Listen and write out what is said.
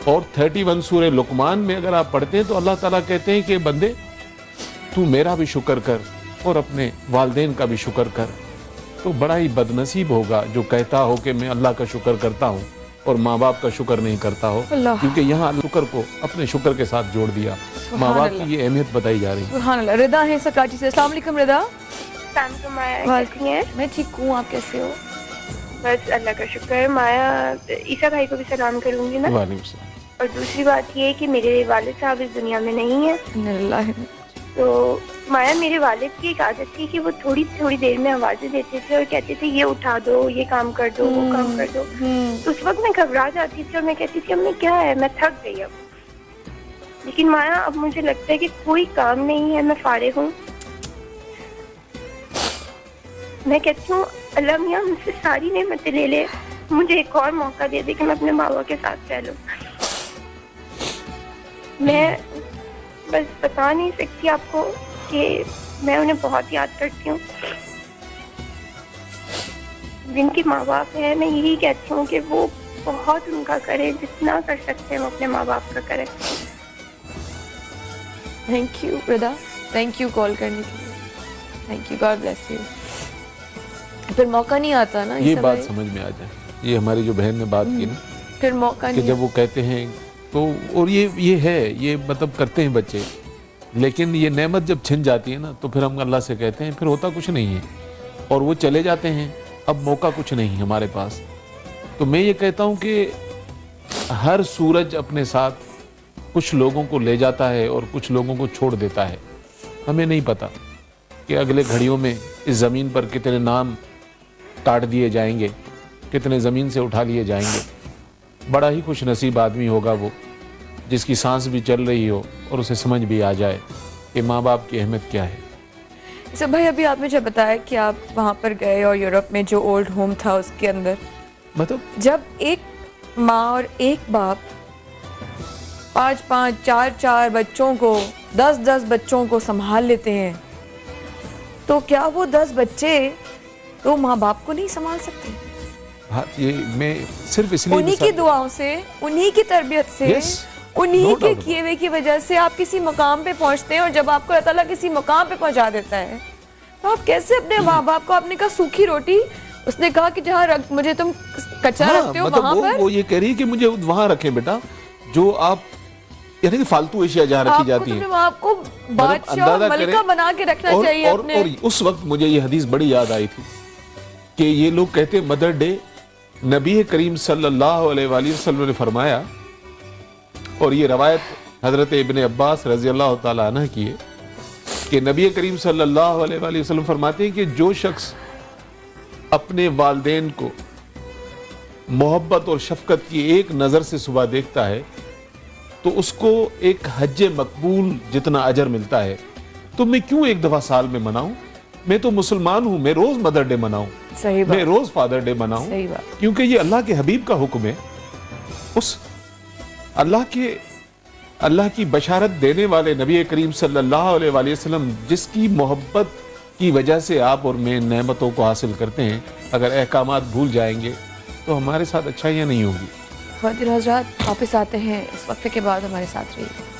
اور 31 سورہ لقمان میں اگر آپ پڑھتے ہیں تو اللہ تعالیٰ کہتے ہیں کہ بندے تو میرا بھی شکر کر اور اپنے والدین کا بھی شکر کر. تو بڑا ہی بدنصیب ہوگا جو کہتا ہو کہ میں اللہ کا شکر کرتا ہوں اور ماں باپ کا شکر نہیں کرتا ہو, کیونکہ یہاں شکر کو اپنے شکر کے ساتھ جوڑ دیا. ماں باپ کی یہ اہمیت بتائی جا رہی ہے. سبحان اللہ. رضا ہے سکراچی سے. السلام علیکم رضا. السلام علیکم. میں ٹھیک ہوں, آپ کیسے ہو؟ بس اللہ کا شکر ہے. مایا عیسیٰ بھائی کو بھی سلام کروں گی نا. وعلیکم السلام. اور دوسری بات یہ ہے کہ میرے والد صاحب اس دنیا میں نہیں ہیں. تو مایا میرے والد کی ایک عادت تھی کہ وہ تھوڑی تھوڑی دیر میں آوازیں دیتے تھے اور کہتے تھے یہ اٹھا دو, یہ کام کر دو, وہ کام کر دو. تو اس وقت میں گھبرا جاتی تھی اور میں کہتی تھی امی کیا ہے, میں تھک گئی اب. لیکن مایا اب مجھے لگتا ہے کہ کوئی کام نہیں ہے, میں فارغ ہوں. میں کہتی ہوں اللہ میاں مجھ سے ساری نعمتیں لے لے, مجھے ایک اور موقع دے دے کہ میں اپنے ماں باپ کے ساتھ رہ لوں. میں بس بتا نہیں سکتی آپ کو کہ میں انہیں بہت یاد کرتی ہوں. جن کے ماں باپ ہیں میں یہی کہتی ہوں کہ وہ بہت ان کا کریں, جتنا کر سکتے ہیں وہ اپنے ماں باپ کا کریں. Thank you Raza, thank you call کرنے کے لیے. Thank you, God bless you. پھر موقع نہیں آتا نا یہ بات سمجھ میں آ جائے. یہ ہماری جو بہن نے بات کی نا, پھر موقع کہ جب وہ کہتے ہیں تو, اور یہ ہے, یہ مطلب کرتے ہیں بچے, لیکن یہ نعمت جب چھن جاتی ہے نا تو پھر ہم اللہ سے کہتے ہیں پھر ہوتا کچھ نہیں ہے, اور وہ چلے جاتے ہیں, اب موقع کچھ نہیں ہمارے پاس. تو میں یہ کہتا ہوں کہ ہر سورج اپنے ساتھ کچھ لوگوں کو لے جاتا ہے اور کچھ لوگوں کو چھوڑ دیتا ہے. ہمیں نہیں پتا کہ اگلے گھڑیوں میں اس زمین پر کتنے نام کاٹ دیے جائیں گے, کتنے زمین سے اٹھا لیے جائیں گے. بڑا ہی خوش نصیب آدمی ہوگا وہ جس کی سانس بھی چل رہی ہو اور اسے سمجھ بھی آ جائے کہ ماں باپ کی اہمیت کیا ہے. سب بھائی ابھی آپ نے جب بتایا کہ آپ وہاں پر گئے اور یورپ میں جو اولڈ ہوم تھا اس کے اندر, مطلب جب ایک ماں اور ایک باپ 5 4 بچوں کو 10 بچوں کو سنبھال لیتے ہیں, تو کیا وہ 10 بچے تو ماں باپ کو نہیں سنبھال سکتے؟ یہ میں صرف اس لیے انہی کی دعاؤں سے, انہی کی تربیت سے, انہی کے کیے ہوئے کی وجہ سے آپ کسی مقام پہ پہنچتے ہیں. اور جب آپ کو اللہ تعالیٰ کسی مقام پہ پہنچا دیتا ہے تو آپ کیسے اپنے ماں باپ کو, آپ نے کہا سوکھی روٹی, اس نے کہا کہ جہاں مجھے تم کچا رکھتے ہو وہاں پر, وہ یہ کہہ رہی ہے کہ مجھے وہاں رکھیں بیٹا جو آپ, یعنی کہ فالتو اشیاء جہاں رکھی جاتی ہیں. آپ کو بادشاہ اور ملکہ بنا کے رکھنا چاہیے اپنے. اور اس وقت مجھے یہ حدیث بڑی یاد آئی تھی کہ یہ لوگ کہتے مدر ڈے, نبی کریم صلی اللہ علیہ وآلہ وسلم نے فرمایا, اور یہ روایت حضرت ابن عباس رضی اللہ تعالیٰ عنہ کی ہے کہ نبی کریم صلی اللہ علیہ وآلہ وسلم فرماتے ہیں کہ جو شخص اپنے والدین کو محبت اور شفقت کی ایک نظر سے صبح دیکھتا ہے تو اس کو ایک حج مقبول جتنا اجر ملتا ہے. تو میں کیوں ایک دفعہ سال میں مناؤں؟ میں تو مسلمان ہوں, میں روز مدر ڈے مناؤں, میں روز فادر ڈے مناؤں, کیونکہ یہ اللہ کے حبیب کا حکم ہے. اس اللہ کی بشارت دینے والے نبی کریم صلی اللہ علیہ وآلہ وسلم جس کی محبت کی وجہ سے آپ اور میں نعمتوں کو حاصل کرتے ہیں, اگر احکامات بھول جائیں گے تو ہمارے ساتھ اچھائیاں نہیں ہوگی. خواتین حضرات واپس آتے ہیں اس وقفے کے بعد, ہمارے ساتھ رہیے.